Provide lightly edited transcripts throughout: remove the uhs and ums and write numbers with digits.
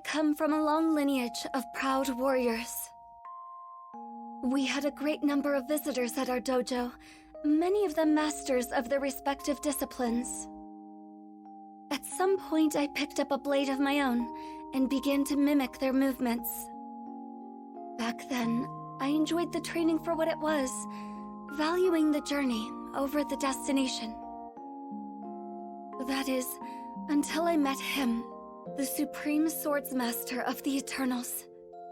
come from a long lineage of proud warriors. We had a great number of visitors at our dojo, many of them masters of their respective disciplines. At some point, I picked up a blade of my own and began to mimic their movements. Back then, I enjoyed the training for what it was, valuing the journey over the destination. That is, until I met him, the supreme swordsmaster of the Eternals,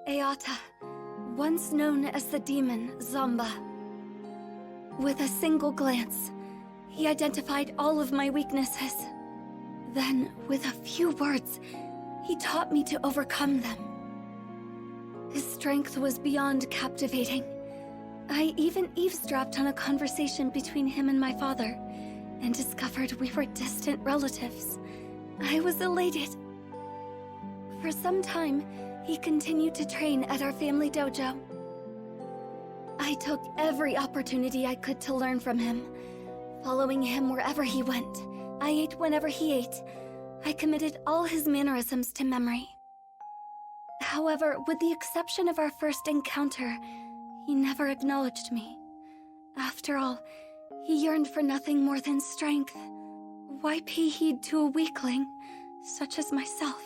Eata, once known as the demon Zomba. With a single glance, he identified all of my weaknesses. Then, with a few words, he taught me to overcome them. His strength was beyond captivating. I even eavesdropped on a conversation between him and my father, and discovered we were distant relatives. I was elated. For some time, he continued to train at our family dojo. I took every opportunity I could to learn from him. Following him wherever he went, I ate whenever he ate. I committed all his mannerisms to memory. However, with the exception of our first encounter, he never acknowledged me. After all, he yearned for nothing more than strength. Why pay heed to a weakling, such as myself?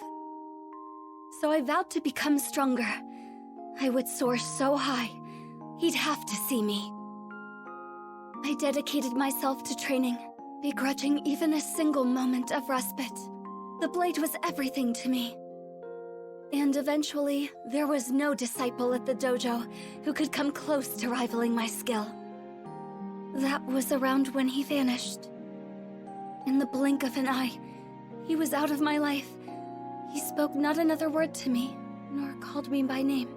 So I vowed to become stronger. I would soar so high, he'd have to see me. I dedicated myself to training, begrudging even a single moment of respite. The blade was everything to me. And eventually, there was no disciple at the dojo who could come close to rivaling my skill. That was around when he vanished. In the blink of an eye, he was out of my life. He spoke not another word to me, nor called me by name.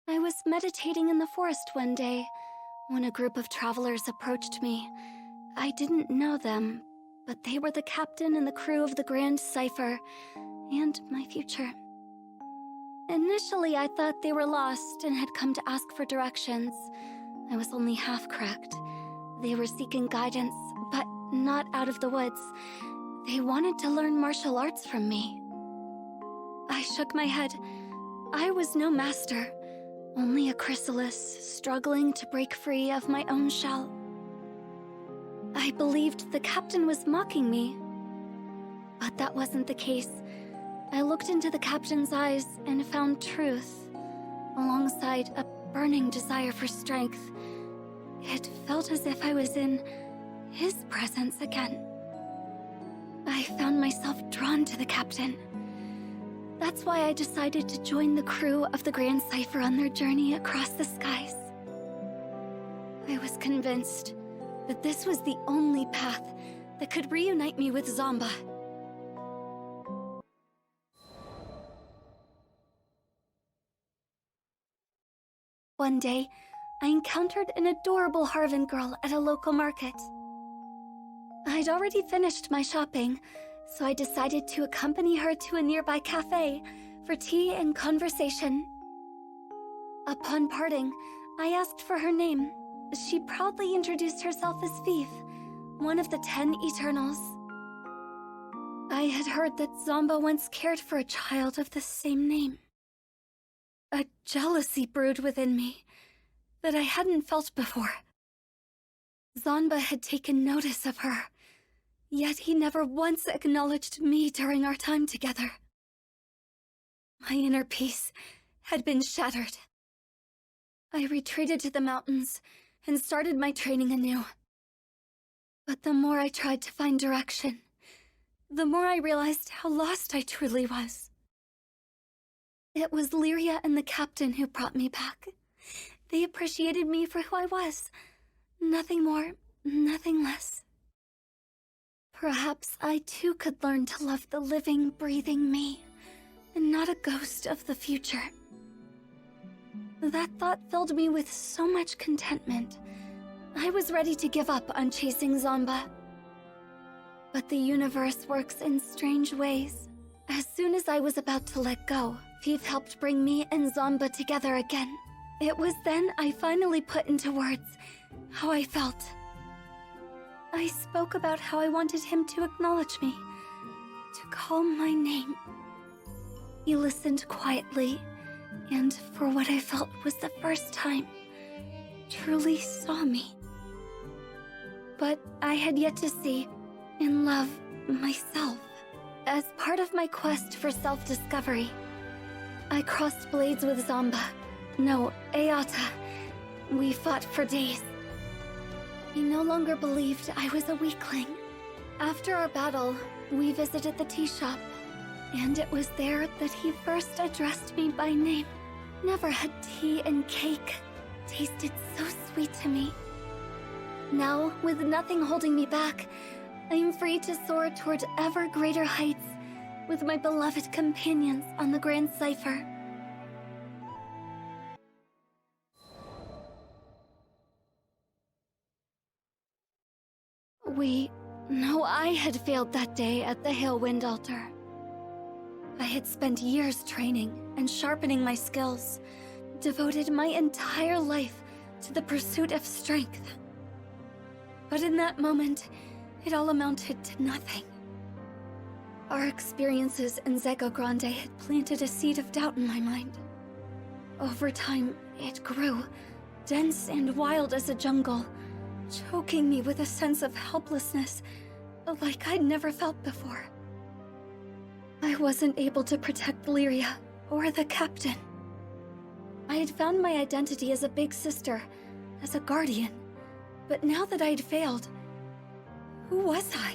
I was meditating in the forest one day when a group of travelers approached me. I didn't know them, but they were the captain and the crew of the Grand Cipher, and my future. Initially, I thought they were lost and had come to ask for directions. I was only half correct. They were seeking guidance, but not out of the woods. They wanted to learn martial arts from me. I shook my head. I was no master, only a chrysalis struggling to break free of my own shell. I believed the captain was mocking me, but that wasn't the case. I looked into the captain's eyes and found truth, alongside a burning desire for strength. It felt as if I was in his presence again. I found myself drawn to the captain. That's why I decided to join the crew of the Grand Cipher on their journey across the skies. I was convinced that this was the only path that could reunite me with Zomba. One day, I encountered an adorable Harvan girl at a local market. I'd already finished my shopping, so I decided to accompany her to a nearby cafe for tea and conversation. Upon parting, I asked for her name. She proudly introduced herself as Fief, one of the 10 Eternals. I had heard that Zomba once cared for a child of the same name. A jealousy brewed within me that I hadn't felt before. Zomba had taken notice of her, yet he never once acknowledged me during our time together. My inner peace had been shattered. I retreated to the mountains and started my training anew. But the more I tried to find direction, the more I realized how lost I truly was. It was Lyria and the captain who brought me back. They appreciated me for who I was. Nothing more, nothing less. Perhaps I too could learn to love the living, breathing me, and not a ghost of the future. That thought filled me with so much contentment. I was ready to give up on chasing Zomba. But the universe works in strange ways. As soon as I was about to let go, Fief helped bring me and Zomba together again. It was then I finally put into words how I felt. I spoke about how I wanted him to acknowledge me, to call my name. He listened quietly, and for what I felt was the first time, truly saw me. But I had yet to see and love myself. As part of my quest for self-discovery, I crossed blades with Zamba. No, Ayata. We fought for days. He no longer believed I was a weakling. After our battle, we visited the tea shop, and it was there that he first addressed me by name. Never had tea and cake tasted so sweet to me. Now, with nothing holding me back, I am free to soar toward ever greater heights with my beloved companions on the Grand Cipher. I had failed that day at the Hailwind Altar. I had spent years training and sharpening my skills, devoted my entire life to the pursuit of strength. But in that moment, it all amounted to nothing. Our experiences in Zego Grande had planted a seed of doubt in my mind. Over time, it grew, dense and wild as a jungle, choking me with a sense of helplessness like I'd never felt before. I wasn't able to protect Lyria or the captain. I had found my identity as a big sister, as a guardian, but now that I'd failed, who was I?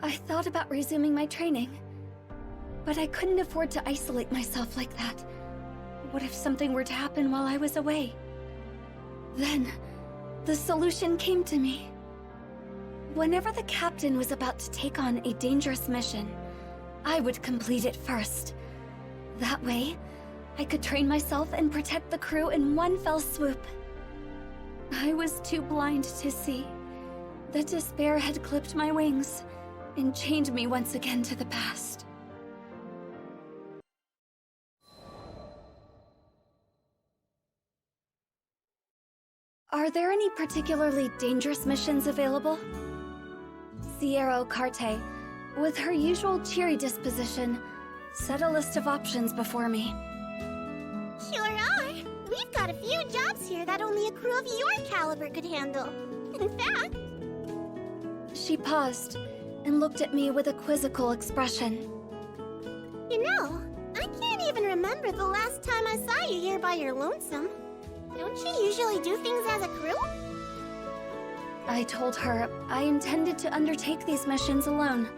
I thought about resuming my training, but I couldn't afford to isolate myself like that. What if something were to happen while I was away? Then, the solution came to me. Whenever the captain was about to take on a dangerous mission, I would complete it first. That way, I could train myself and protect the crew in one fell swoop. I was too blind to see that despair had clipped my wings and chained me once again to the past. Are there any particularly dangerous missions available? Sierra Carte, with her usual cheery disposition, set a list of options before me. Sure are. We've got a few jobs here that only a crew of your caliber could handle. In fact... She paused and looked at me with a quizzical expression. You know, I can't even remember the last time I saw you here by your lonesome. Don't you usually do things as a crew? I told her I intended to undertake these missions alone,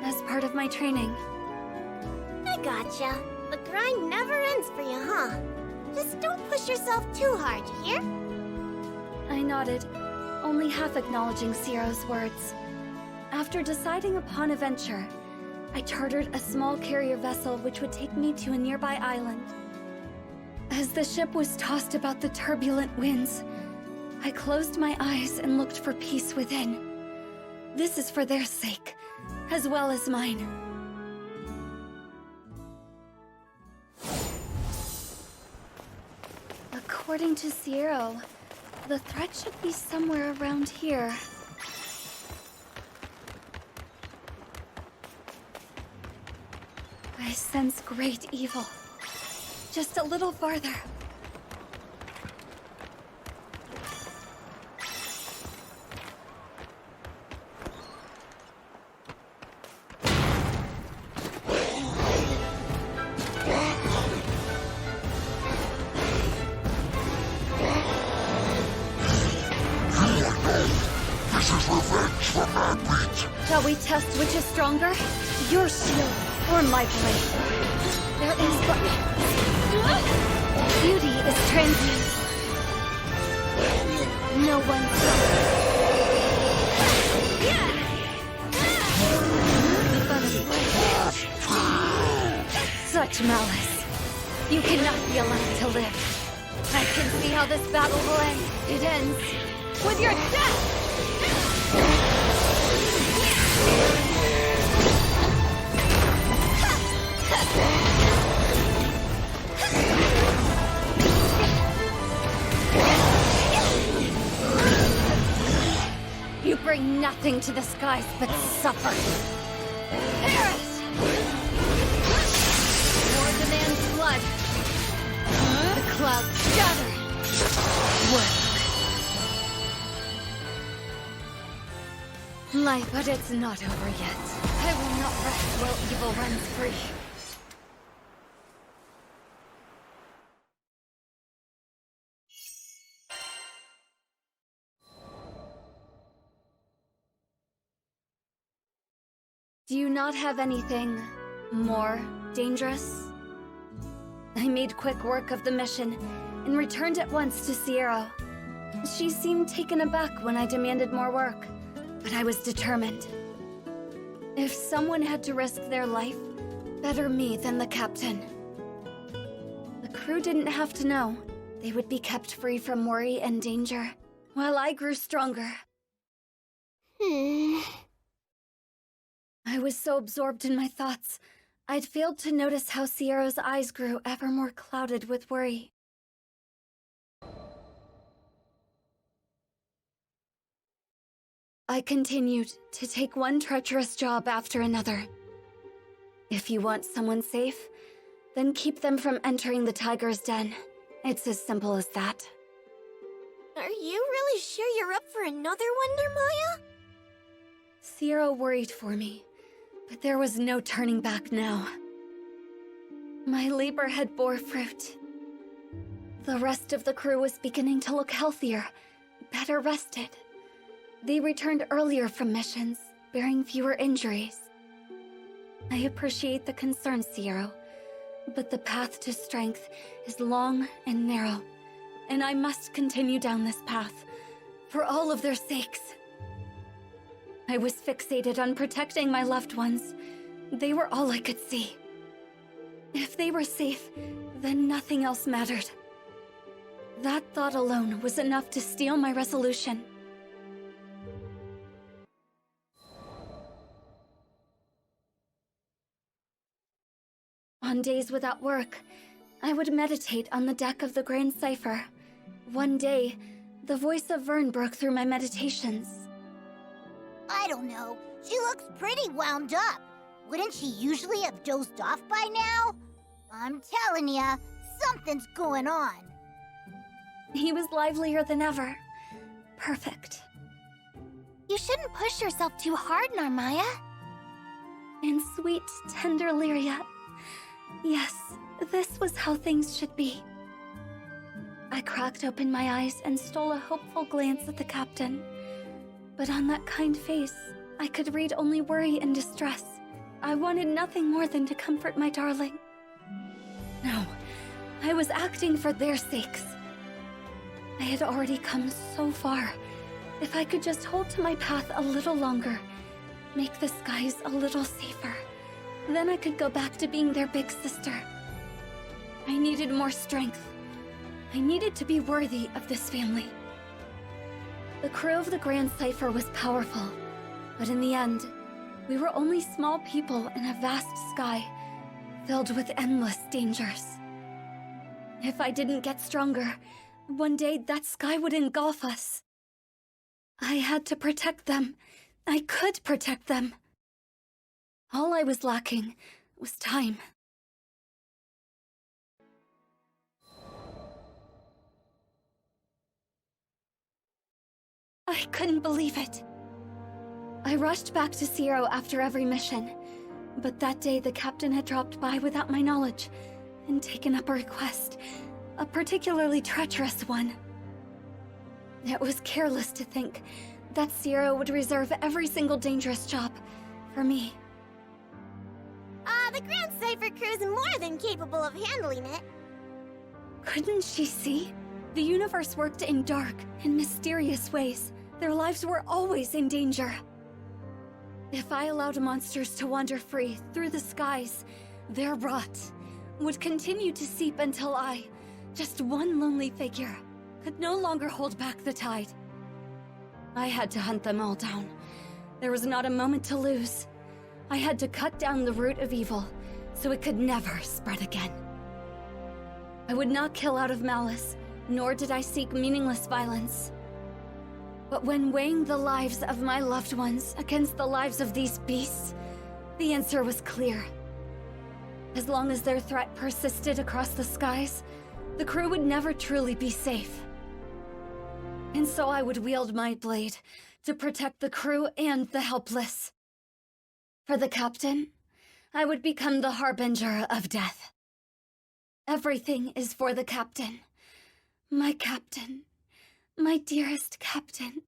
as part of my training. I gotcha. The grind never ends for you, huh? Just don't push yourself too hard, you hear? I nodded, only half acknowledging Ciro's words. After deciding upon a venture, I chartered a small carrier vessel which would take me to a nearby island. As the ship was tossed about the turbulent winds, I closed my eyes and looked for peace within. This is for their sake, as well as mine. According to Sierra, the threat should be somewhere around here. I sense great evil. Just a little farther. Shall we test which is stronger? Your shield or my blade? There is but... Beauty is transient. No one... Such malice. You cannot be allowed to live. I can see how this battle will end. It ends with your death! bring nothing to the skies but suffer. Eris! War demands blood. The clouds gather. Work. Life, but it's not over yet. I will not rest while evil runs free. Do you not have anything more dangerous? I made quick work of the mission and returned at once to Sierra. She seemed taken aback when I demanded more work, but I was determined. If someone had to risk their life, better me than the captain. The crew didn't have to know. They would be kept free from worry and danger, while I grew stronger. I was so absorbed in my thoughts, I'd failed to notice how Sierra's eyes grew ever more clouded with worry. I continued to take one treacherous job after another. If you want someone safe, then keep them from entering the tiger's den. It's as simple as that. Are you really sure you're up for another one, Narmaya? Sierra worried for me, but there was no turning back now. My labor had bore fruit. The rest of the crew was beginning to look healthier, better rested. They returned earlier from missions, bearing fewer injuries. I appreciate the concern, Sierra, but the path to strength is long and narrow, and I must continue down this path, for all of their sakes. I was fixated on protecting my loved ones. They were all I could see. If they were safe, then nothing else mattered. That thought alone was enough to steel my resolution. On days without work, I would meditate on the deck of the Grand Cipher. One day, the voice of Vern broke through my meditations. I don't know. She looks pretty wound up. Wouldn't she usually have dozed off by now? I'm telling ya, something's going on. He was livelier than ever. Perfect. You shouldn't push yourself too hard, Narmaya. And sweet, tender Lyria. Yes, this was how things should be. I cracked open my eyes and stole a hopeful glance at the captain. But on that kind face, I could read only worry and distress. I wanted nothing more than to comfort my darling. No, I was acting for their sakes. I had already come so far. If I could just hold to my path a little longer, make the skies a little safer, then I could go back to being their big sister. I needed more strength. I needed to be worthy of this family. The crew of the Grand Cipher was powerful, but in the end, we were only small people in a vast sky, filled with endless dangers. If I didn't get stronger, one day that sky would engulf us. I had to protect them. I could protect them. All I was lacking was time. I couldn't believe it. I rushed back to Zero after every mission, but that day the captain had dropped by without my knowledge and taken up a request, a particularly treacherous one. It was careless to think that Zero would reserve every single dangerous job for me. The Grand Cipher crew's more than capable of handling it. Couldn't she see? The universe worked in dark and mysterious ways. Their lives were always in danger. If I allowed monsters to wander free through the skies, their rot would continue to seep until I, just one lonely figure, could no longer hold back the tide. I had to hunt them all down. There was not a moment to lose. I had to cut down the root of evil, so it could never spread again. I would not kill out of malice, nor did I seek meaningless violence. But when weighing the lives of my loved ones against the lives of these beasts, the answer was clear. As long as their threat persisted across the skies, the crew would never truly be safe. And so I would wield my blade to protect the crew and the helpless. For the captain, I would become the harbinger of death. Everything is for the captain. My captain. My dearest captain.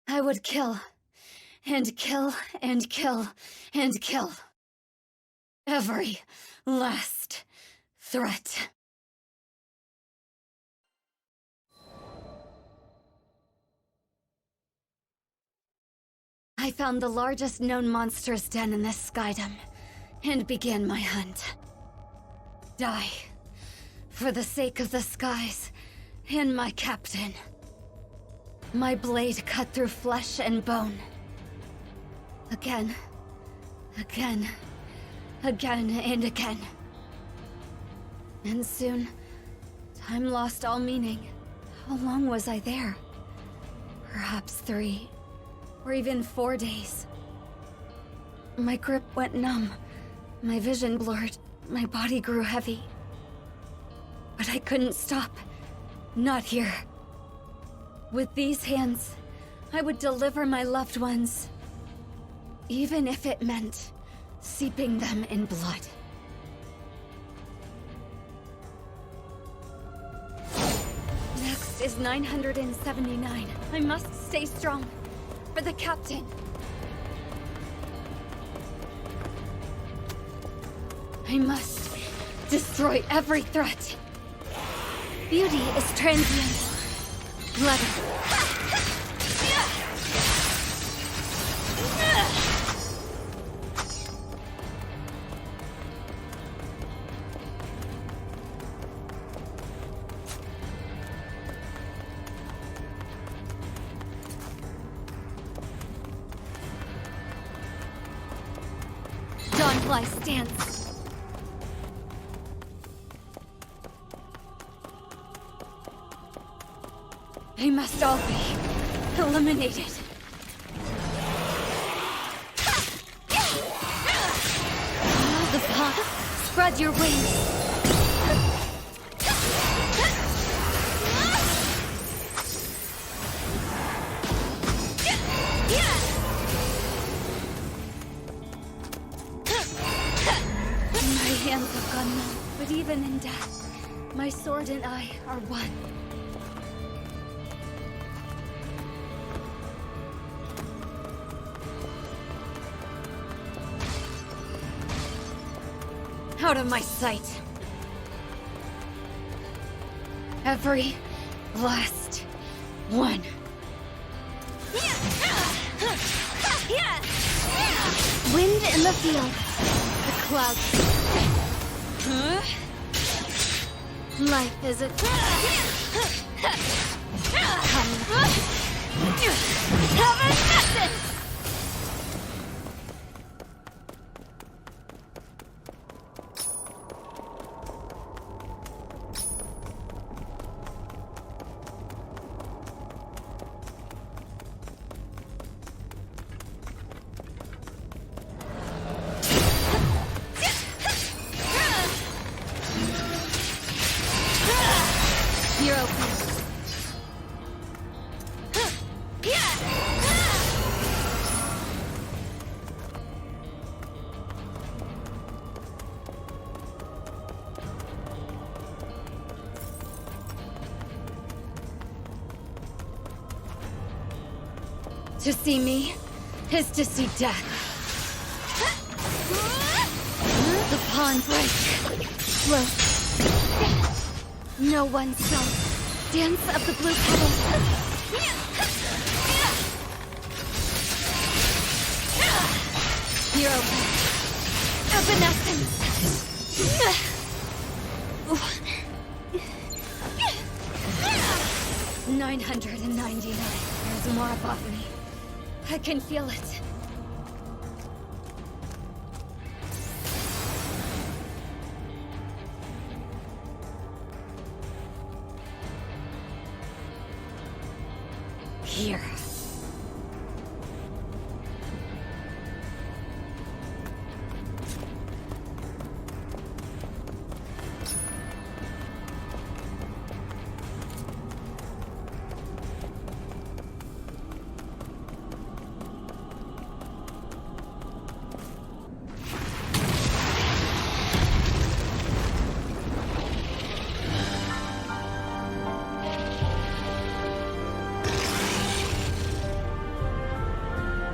I would kill, and kill, and kill, and kill. Every last threat. I found the largest known monster's den in this skydom, and began my hunt. Die, for the sake of the skies, and my captain. My blade cut through flesh and bone. Again, again, again and again. And soon, time lost all meaning. How long was I there? Perhaps 3, or even 4 days. My grip went numb, my vision blurred, my body grew heavy. But I couldn't stop. Not here. With these hands, I would deliver my loved ones, even if it meant steeping them in blood. Next is 979. I must stay strong. For the captain. I must destroy every threat. Beauty is transient. Let it. Dawnfly stands. They must all be eliminated. The paw, spread your wings. My hands have gone numb, but even in death, my sword and I are one. Out of my sight. Every last one. Wind in the field. The clouds. Life is a... Have a message! You're okay. To see me is to see death. The pawn break. Float. No one song. Dance of the blue petals. Hero. Evanescence. 999. There's more above me. I can feel it. here.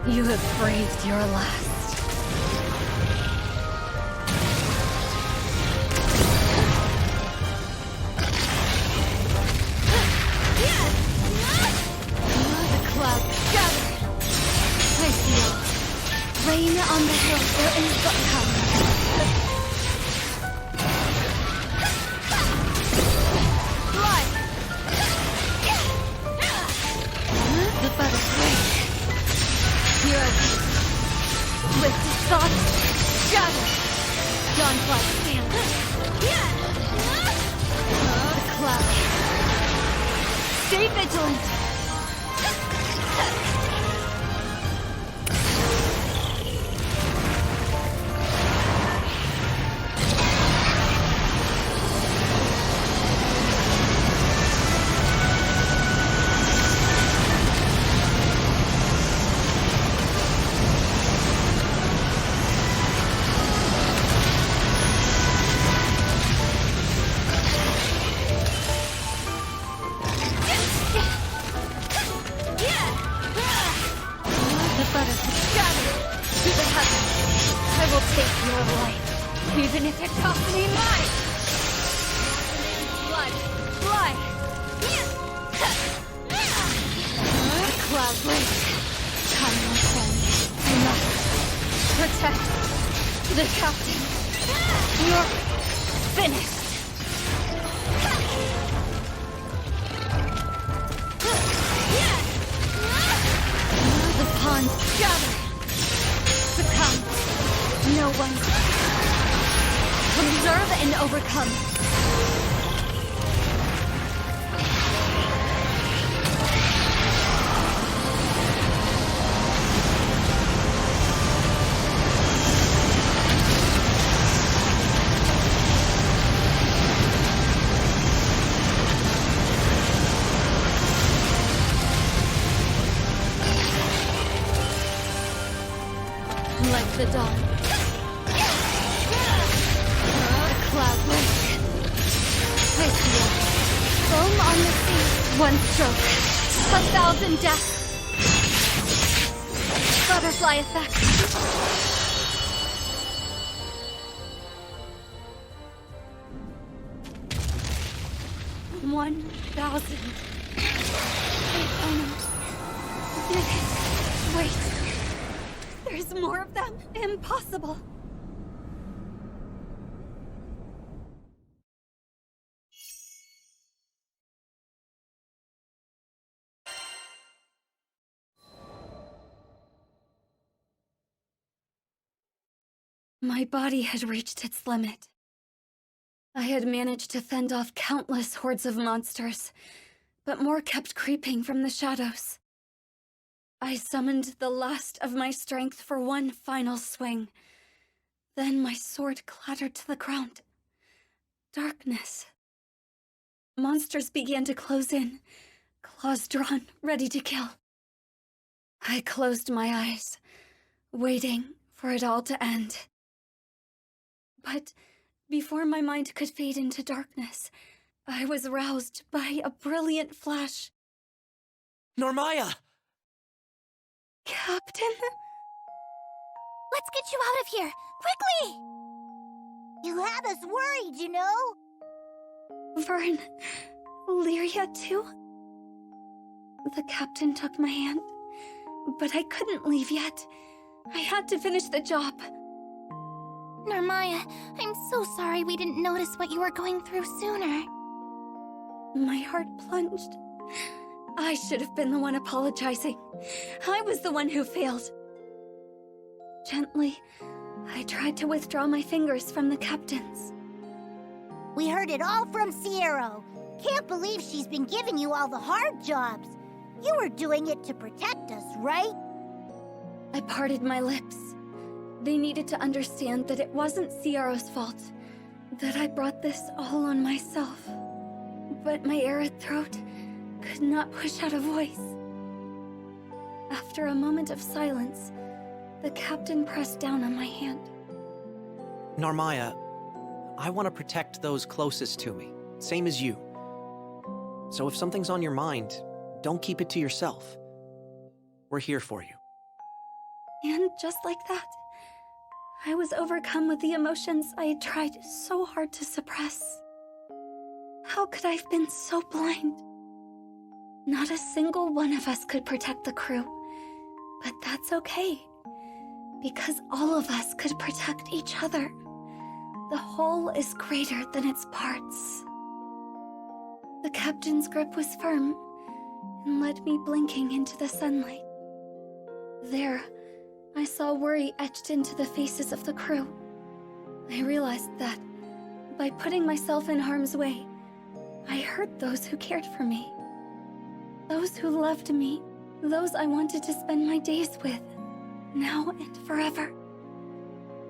You have breathed your last. The clouds gather. I feel rain on the hill there is but come. Blood. The butterfly. Here I come. Lifted thoughts, shadow. Dawnfly stand. The cloud. Stay vigilant. Even if it costs me mine! Blood! Blood! The cloud break. Come, my friend. You must protect the captain. You're finished. The pawns gather. Succumb. No one. Observe and overcome. Like the dawn. I feel foam on the sea. One stroke, 1,000 deaths. Butterfly effect. 1,000. Wait. There's more of them. Impossible. My body had reached its limit. I had managed to fend off countless hordes of monsters, but more kept creeping from the shadows. I summoned the last of my strength for one final swing. Then my sword clattered to the ground. Darkness. Monsters began to close in, claws drawn, ready to kill. I closed my eyes, waiting for it all to end. But before my mind could fade into darkness, I was roused by a brilliant flash. Narmaya! Captain? Let's get you out of here! Quickly! You had us worried, you know? Vern, Lyria too? The captain took my hand, but I couldn't leave yet. I had to finish the job. Narmaya, I'm so sorry we didn't notice what you were going through sooner. My heart plunged. I should have been the one apologizing. I was the one who failed. Gently, I tried to withdraw my fingers from the captain's. We heard it all from Sierra. Can't believe she's been giving you all the hard jobs. You were doing it to protect us, right? I parted my lips. They needed to understand that it wasn't Ciaro's fault, that I brought this all on myself. But my arid throat could not push out a voice. After a moment of silence, the captain pressed down on my hand. Narmaya, I want to protect those closest to me, same as you. So if something's on your mind, don't keep it to yourself. We're here for you. And just like that, I was overcome with the emotions I had tried so hard to suppress. How could I have been so blind? Not a single one of us could protect the crew, but that's okay, because all of us could protect each other. The whole is greater than its parts. The captain's grip was firm and led me blinking into the sunlight. There, I saw worry etched into the faces of the crew. I realized that, by putting myself in harm's way, I hurt those who cared for me. Those who loved me, those I wanted to spend my days with, now and forever.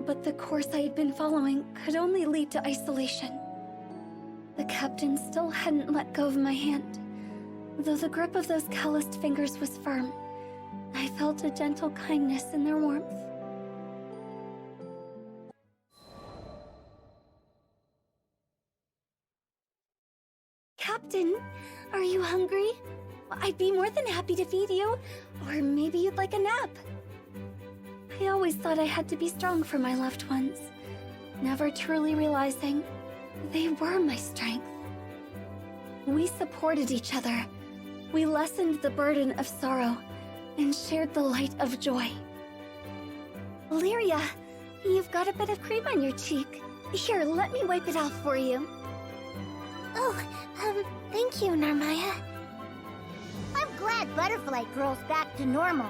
But the course I had been following could only lead to isolation. The captain still hadn't let go of my hand. Though the grip of those calloused fingers was firm, I felt a gentle kindness in their warmth. Captain, are you hungry? I'd be more than happy to feed you, or maybe you'd like a nap. I always thought I had to be strong for my loved ones, never truly realizing they were my strength. We supported each other. We lessened the burden of sorrow and shared the light of joy. Lyria, you've got a bit of cream on your cheek. Here, let me wipe it off for you. Oh, thank you, Narmaya. I'm glad Butterfly Girl's back to normal.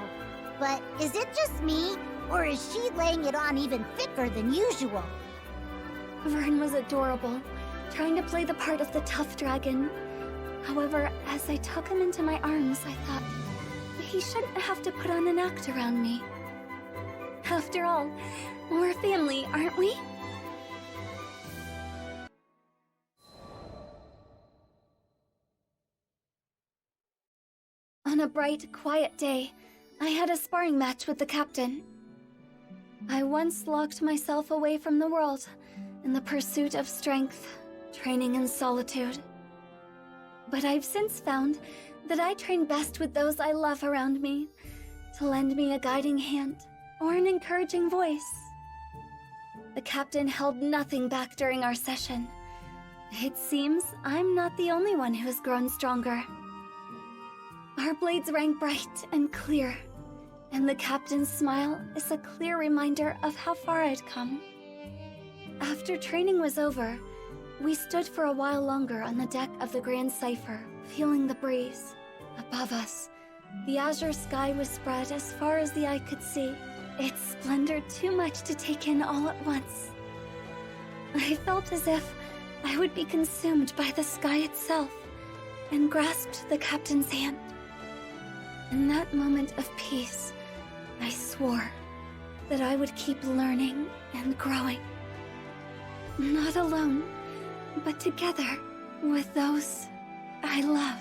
But is it just me, or is she laying it on even thicker than usual? Vern was adorable, trying to play the part of the tough dragon. However, as I took him into my arms, I thought, he shouldn't have to put on an act around me. After all, we're family, aren't we? On a bright, quiet day, I had a sparring match with the captain. I once locked myself away from the world in the pursuit of strength, training in solitude. But I've since found that I train best with those I love around me, to lend me a guiding hand or an encouraging voice. The captain held nothing back during our session. It seems I'm not the only one who has grown stronger. Our blades rang bright and clear, and the captain's smile is a clear reminder of how far I'd come. After training was over, we stood for a while longer on the deck of the Grand Cipher, feeling the breeze. Above us, the azure sky was spread as far as the eye could see, its splendor too much to take in all at once. I felt as if I would be consumed by the sky itself, and grasped the captain's hand. In that moment of peace, I swore that I would keep learning and growing. Not alone, but together with those I love.